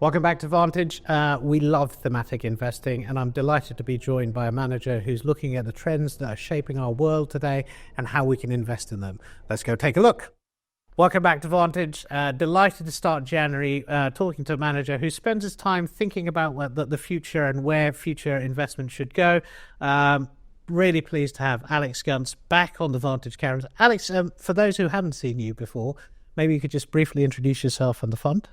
Welcome back to Vantage. We love thematic investing, and I'm delighted to be joined by a manager who's looking at the trends that are shaping our world today and how we can invest in them. Let's go take a look. Welcome back to Vantage. Delighted to start January talking to a manager who spends his time thinking about the future and where future investment should go. Really pleased to have Alex Gunz back on the Vantage cameras. Alex, for those who haven't seen you before, maybe you could just briefly introduce yourself and the fund.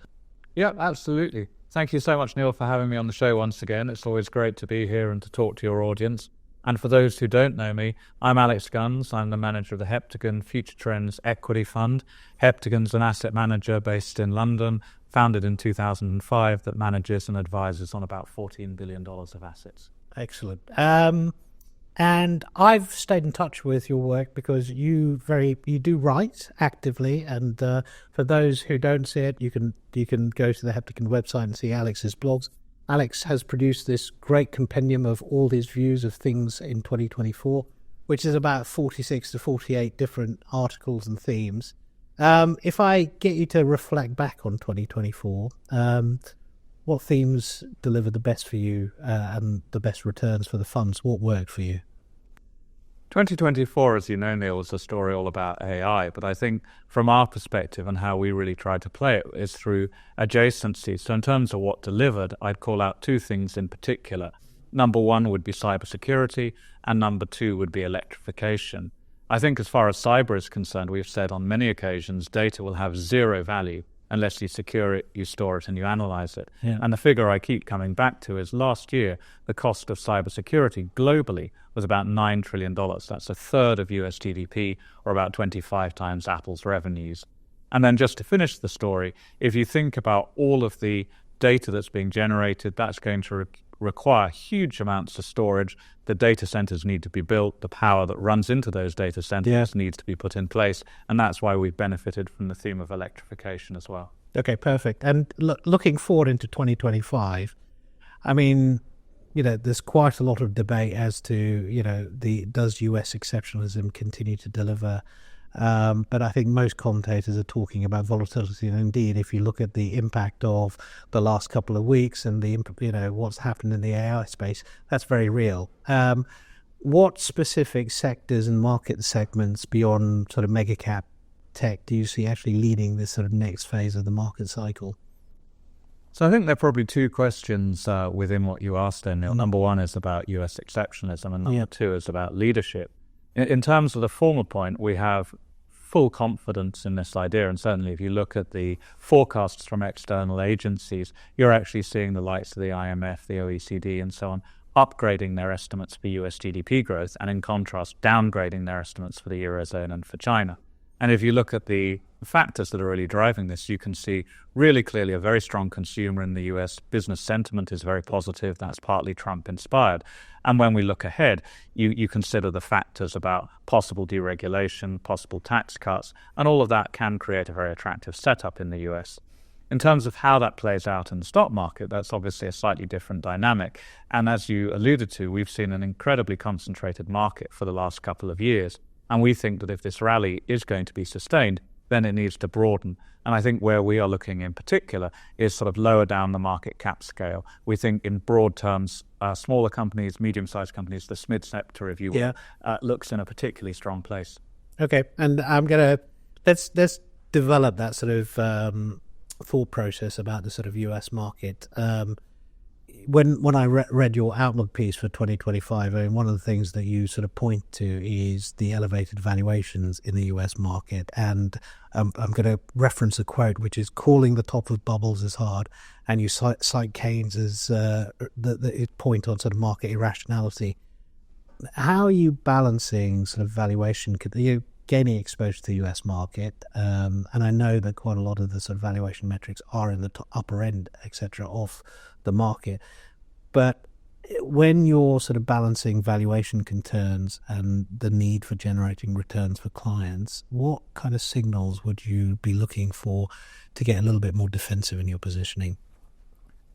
Yeah, absolutely. Thank you so much, Neil, for having me on the show once again. It's always great to be here and to talk to your audience. And for those who don't know me, I'm Alex Gunz. I'm the manager of the Heptagon Future Trends Equity Fund. Heptagon's an asset manager based in London, founded in 2005, that manages and advises on about $14 billion of assets. Excellent. And I've stayed in touch with your work because you do write actively, and for those who don't see it, you can go to the Heptagon website and see Alex's blogs. Alex has produced this great compendium of all his views of things in 2024, which is about 46 to 48 different articles and themes. If I get you to reflect back on 2024, what themes delivered the best for you and the best returns for the funds? What worked for you? 2024, as you know, Neil, was a story all about AI, but I think from our perspective and how we really tried to play it is through adjacencies. So in terms of what delivered, I'd call out two things in particular. Number one would be cybersecurity, and number two would be electrification. I think as far as cyber is concerned, we've said on many occasions, data will have zero value unless you secure it, you store it, and you analyze it. Yeah. And the figure I keep coming back to is last year, the cost of cybersecurity globally was about $9 trillion. That's a third of US GDP, or about 25 times Apple's revenues. And then just to finish the story, if you think about all of the data that's being generated, that's going to require huge amounts of storage. The data centers need to be built. The power that runs into those data centers needs to be put in place. And that's why we've benefited from the theme of electrification as well. Okay, perfect. And looking forward into 2025, I mean, there's quite a lot of debate as to, does US exceptionalism continue to deliver? But I think most commentators are talking about volatility, and indeed, if you look at the impact of the last couple of weeks and what's happened in the AI space, that's very real. What specific sectors and market segments beyond sort of mega cap tech do you see actually leading this sort of next phase of the market cycle? So I think there are probably two questions within what you asked there, Neil. Number one is about US exceptionalism, and number two is about leadership. In terms of the former point, we have full confidence in this idea, and certainly if you look at the forecasts from external agencies, you're actually seeing the likes of the IMF, the OECD, and so on, upgrading their estimates for US GDP growth, and in contrast, downgrading their estimates for the Eurozone and for China. And if you look at the factors that are really driving this, you can see really clearly a very strong consumer in the US. Business sentiment is very positive. That's partly Trump-inspired. And when we look ahead, you consider the factors about possible deregulation, possible tax cuts, and all of that can create a very attractive setup in the US. In terms of how that plays out in the stock market, that's obviously a slightly different dynamic. And as you alluded to, we've seen an incredibly concentrated market for the last couple of years. And we think that if this rally is going to be sustained, then it needs to broaden. And I think where we are looking in particular is sort of lower down the market cap scale. We think in broad terms, smaller companies, medium-sized companies, the SMID sector, if you will, looks in a particularly strong place. Okay, and let's develop that sort of thought process about the sort of US market. When I read your outlook piece for 2025, I mean, one of the things that you sort of point to is the elevated valuations in the US market. And I'm going to reference a quote, which is, calling the top of bubbles is hard. And you cite Keynes as the point on sort of market irrationality. How are you balancing sort of valuation? You're gaining exposure to the US market. And I know that quite a lot of the sort of valuation metrics are in the upper end, et cetera, of the market. But when you're sort of balancing valuation concerns and the need for generating returns for clients, what kind of signals would you be looking for to get a little bit more defensive in your positioning?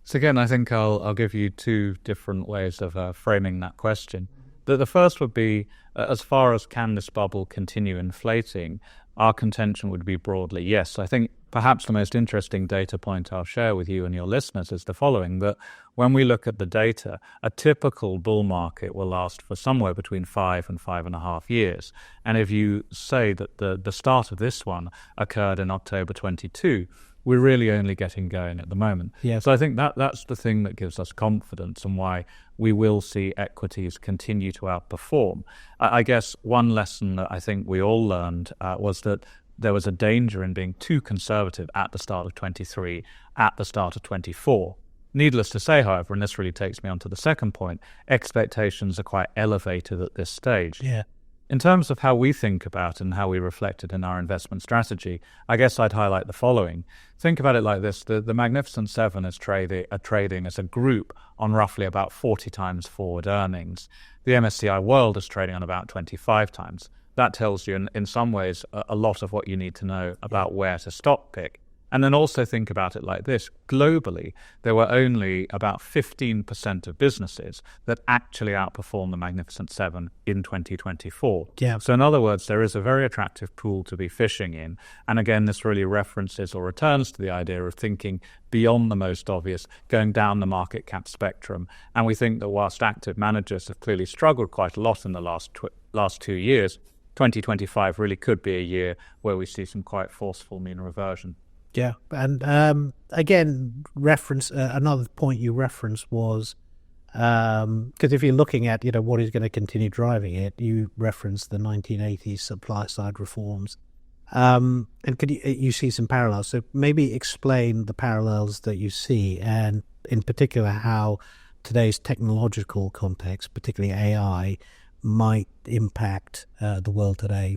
So again, I think I'll give you two different ways of framing that question. The first would be, as far as can this bubble continue inflating, our contention would be broadly yes. I think perhaps the most interesting data point I'll share with you and your listeners is the following, that when we look at the data, a typical bull market will last for somewhere between 5 and 5.5 years. And if you say that the start of this one occurred in October 22, we're really only getting going at the moment. Yeah. So I think that's the thing that gives us confidence and why we will see equities continue to outperform. I guess one lesson that I think we all learned was that there was a danger in being too conservative at the start of 23, at the start of 24. Needless to say, however, and this really takes me on to the second point, expectations are quite elevated at this stage. Yeah. In terms of how we think about and how we reflect it in our investment strategy, I guess I'd highlight the following. Think about it like this. The Magnificent Seven is trading as a group on roughly about 40 times forward earnings. The MSCI World is trading on about 25 times. That tells you in some ways a lot of what you need to know about where to stock pick. And then also think about it like this. Globally, there were only about 15% of businesses that actually outperformed the Magnificent Seven in 2024. Yeah. So in other words, there is a very attractive pool to be fishing in. And again, this really references or returns to the idea of thinking beyond the most obvious, going down the market cap spectrum. And we think that whilst active managers have clearly struggled quite a lot in the last 2 years, 2025 really could be a year where we see some quite forceful mean reversion. Yeah, and again, another point you referenced was because if you're looking at what is going to continue driving it, you referenced the 1980s supply side reforms, and could you see some parallels? So maybe explain the parallels that you see, and in particular how today's technological context, particularly AI, might impact the world today.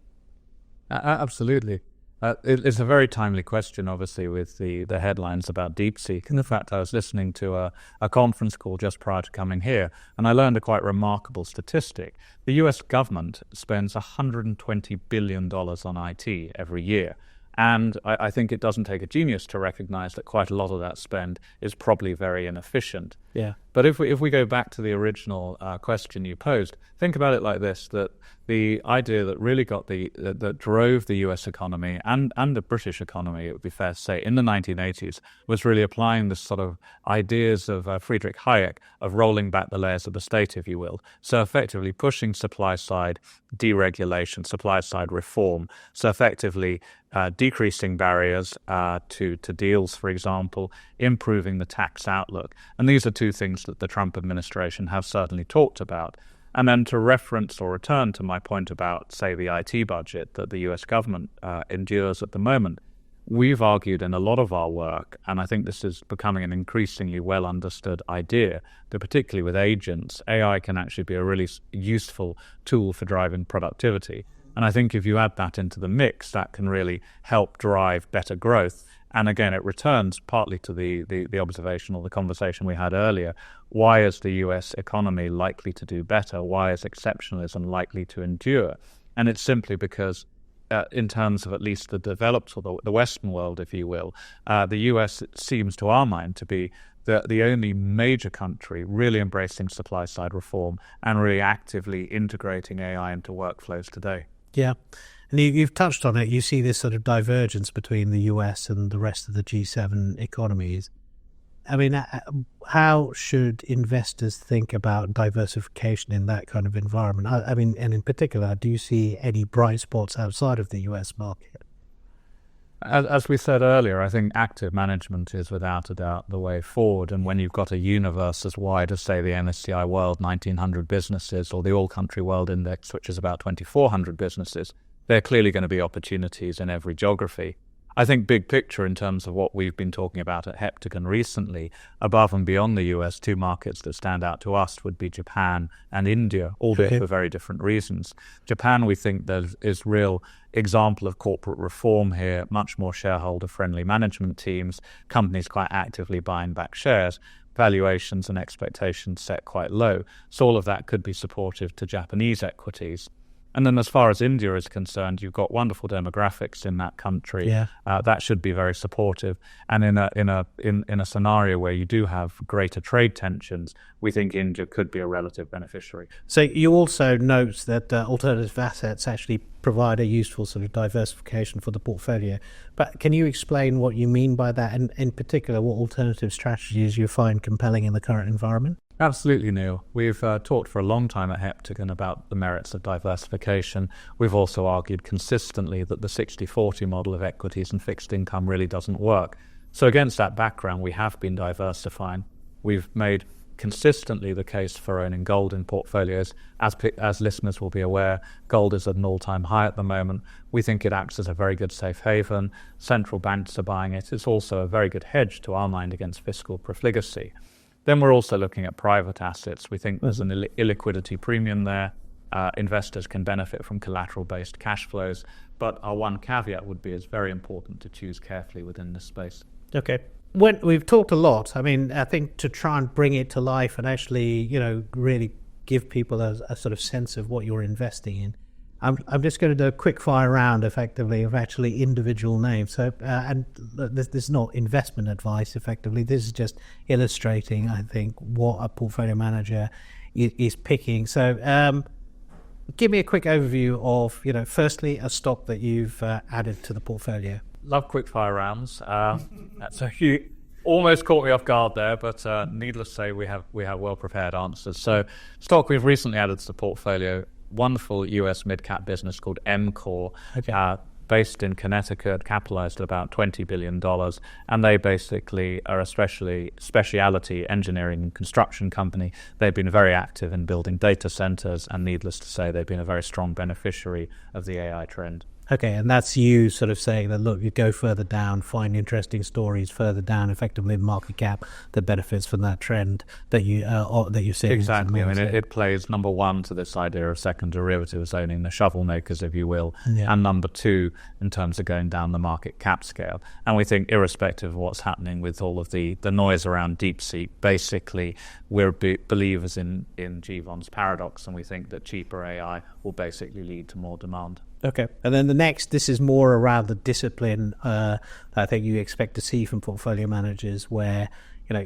Absolutely. It's a very timely question, obviously, with the headlines about DeepSeek. And in fact, I was listening to a conference call just prior to coming here, and I learned a quite remarkable statistic. The US government spends $120 billion on IT every year. And I think it doesn't take a genius to recognize that quite a lot of that spend is probably very inefficient. Yeah. But if we go back to the original question you posed, think about it like this, that the idea that really that drove the US economy and the British economy, it would be fair to say, in the 1980s was really applying this sort of ideas of Friedrich Hayek of rolling back the layers of the state, if you will. So effectively pushing supply side deregulation, supply side reform. So effectively decreasing barriers to deals, for example, improving the tax outlook. And these are two things that the Trump administration have certainly talked about. And then to reference or return to my point about, say, the IT budget that the US government endures at the moment, we've argued in a lot of our work, and I think this is becoming an increasingly well understood idea, that particularly with agents, AI can actually be a really useful tool for driving productivity. And I think if you add that into the mix, that can really help drive better growth. And again, it returns partly to the observation or the conversation we had earlier. Why is the US economy likely to do better? Why is exceptionalism likely to endure? And it's simply because in terms of at least the developed or the Western world, if you will, the US seems to our mind to be the only major country really embracing supply-side reform and really actively integrating AI into workflows today. Yeah. And you've touched on it. You see this sort of divergence between the US and the rest of the G7 economies. I mean, how should investors think about diversification in that kind of environment? I mean, and in particular, do you see any bright spots outside of the US market? As we said earlier, I think active management is without a doubt the way forward. And when you've got a universe as wide as, say, the MSCI World, 1,900 businesses, or the All-Country World Index, which is about 2,400 businesses, there are clearly going to be opportunities in every geography. I think big picture in terms of what we've been talking about at Heptagon recently, above and beyond the US, two markets that stand out to us would be Japan and India, albeit for very different reasons. Japan, we think there is real example of corporate reform here, much more shareholder-friendly management teams, companies quite actively buying back shares, valuations and expectations set quite low. So all of that could be supportive to Japanese equities. And then as far as India is concerned, you've got wonderful demographics in that country. Yeah. That should be very supportive. And in a scenario where you do have greater trade tensions, we think India could be a relative beneficiary. So you also note that alternative assets actually provide a useful sort of diversification for the portfolio. But can you explain what you mean by that, and in particular what alternative strategies you find compelling in the current environment? Absolutely, Neil. We've talked for a long time at Heptagon about the merits of diversification. We've also argued consistently that the 60-40 model of equities and fixed income really doesn't work. So against that background, we have been diversifying. We've made consistently the case for owning gold in portfolios. As listeners will be aware, gold is at an all-time high at the moment. We think it acts as a very good safe haven. Central banks are buying it. It's also a very good hedge to our mind against fiscal profligacy. Then we're also looking at private assets. We think there's an illiquidity premium there. Investors can benefit from collateral-based cash flows. But our one caveat would be it's very important to choose carefully within this space. Okay. When we've talked a lot, I mean, I think to try and bring it to life and actually, really give people a sort of sense of what you're investing in, I'm just going to do a quick fire round, effectively, of actually individual names. So, and this is not investment advice, effectively. This is just illustrating, I think, what a portfolio manager is picking. So, give me a quick overview of, firstly, a stock that you've added to the portfolio. Love quick fire rounds. So you almost caught me off guard there, but needless to say, we have well prepared answers. So, stock we've recently added to the portfolio. Wonderful US mid-cap business called EMCOR, based in Connecticut, capitalized at about $20 billion. And they basically are a specialty engineering and construction company. They've been very active in building data centers, and needless to say, they've been a very strong beneficiary of the AI trend. Okay, and that's you sort of saying that, look, you go further down, find interesting stories further down, effectively the market cap that benefits from that trend that you're seeing. Exactly. I mean, it plays number one to this idea of second derivatives, owning the shovel makers, if you will, and number two in terms of going down the market cap scale. And we think, irrespective of what's happening with all of the noise around DeepSeek, basically we're believers in Givon's paradox, and we think that cheaper AI will basically lead to more demand. Okay, and then the next, this is more around the discipline I think you expect to see from portfolio managers, where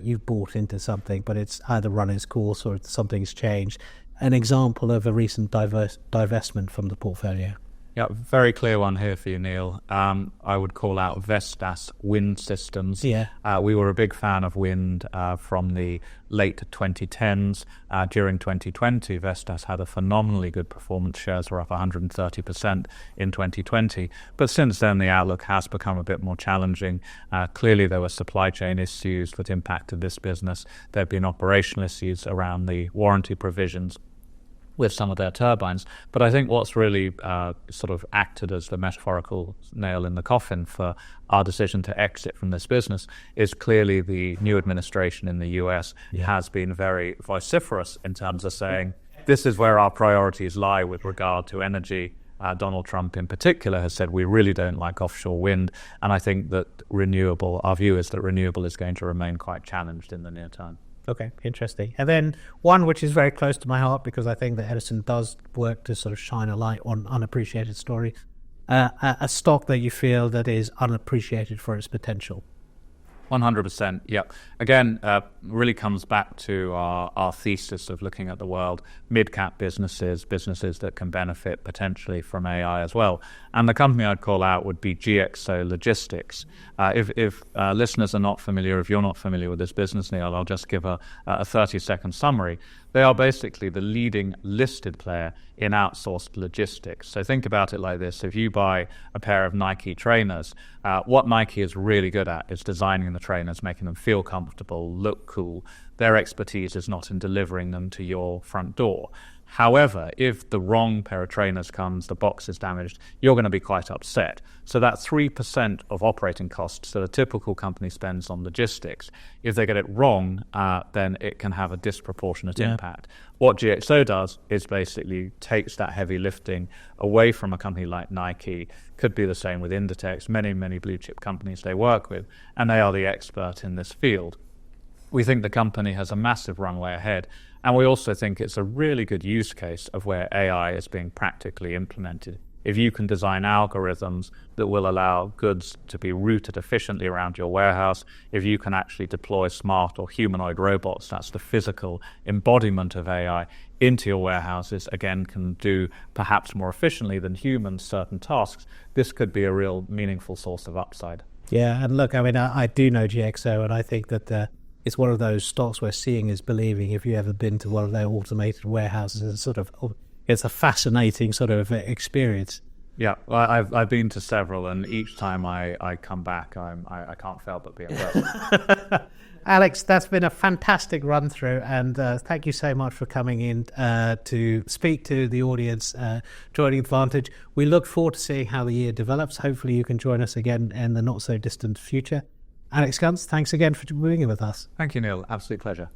you've bought into something, but it's either run its course or something's changed. An example of a recent divestment from the portfolio. Yeah, very clear one here for you, Neil. I would call out Vestas Wind Systems. Yeah. We were a big fan of wind from the late 2010s. During 2020, Vestas had a phenomenally good performance. Shares were up 130% in 2020. But since then, the outlook has become a bit more challenging. Clearly, there were supply chain issues that impacted this business. There have been operational issues around the warranty provisions with some of their turbines. But I think what's really sort of acted as the metaphorical nail in the coffin for our decision to exit from this business is clearly the new administration in the US has been very vociferous in terms of saying, this is where our priorities lie with regard to energy. Donald Trump in particular has said we really don't like offshore wind, and I think that our view is that renewable is going to remain quite challenged in the near term. Okay, interesting. And then one which is very close to my heart, because I think that Edison does work to sort of shine a light on unappreciated story, a stock that you feel that is unappreciated for its potential. 100%, yep. Again, really comes back to our thesis of looking at the world, mid-cap businesses that can benefit potentially from AI as well. And the company I'd call out would be GXO Logistics. If listeners are not familiar, if you're not familiar with this business, Neil, I'll just give a 30-second summary. They are basically the leading listed player in outsourced logistics. So think about it like this. If you buy a pair of Nike trainers, what Nike is really good at is designing the trainers, making them feel comfortable, look cool. Their expertise is not in delivering them to your front door. However, if the wrong pair of trainers comes, the box is damaged, you're going to be quite upset. So that 3% of operating costs that a typical company spends on logistics, if they get it wrong, then it can have a disproportionate impact. What GXO does is basically takes that heavy lifting away from a company like Nike. Could be the same with Inditex, many blue chip companies they work with, and they are the expert in this field. We think the company has a massive runway ahead. And we also think it's a really good use case of where AI is being practically implemented. If you can design algorithms that will allow goods to be routed efficiently around your warehouse, if you can actually deploy smart or humanoid robots, that's the physical embodiment of AI, into your warehouses, again, can do perhaps more efficiently than humans certain tasks, this could be a real meaningful source of upside. Yeah, and look, I mean, I do know GXO, and I think that it's one of those stocks where seeing is believing. If you ever been to one of their automated warehouses, it's a fascinating sort of experience. Yeah, well, I've been to several, and each time I come back, I can't fail but be impressed. Alex, that's been a fantastic run through, and thank you so much for coming in to speak to the audience, joining Vantage. We look forward to seeing how the year develops. Hopefully you can join us again in the not so distant future. Alex Gunz, thanks again for being with us. Thank you, Neil. Absolute pleasure.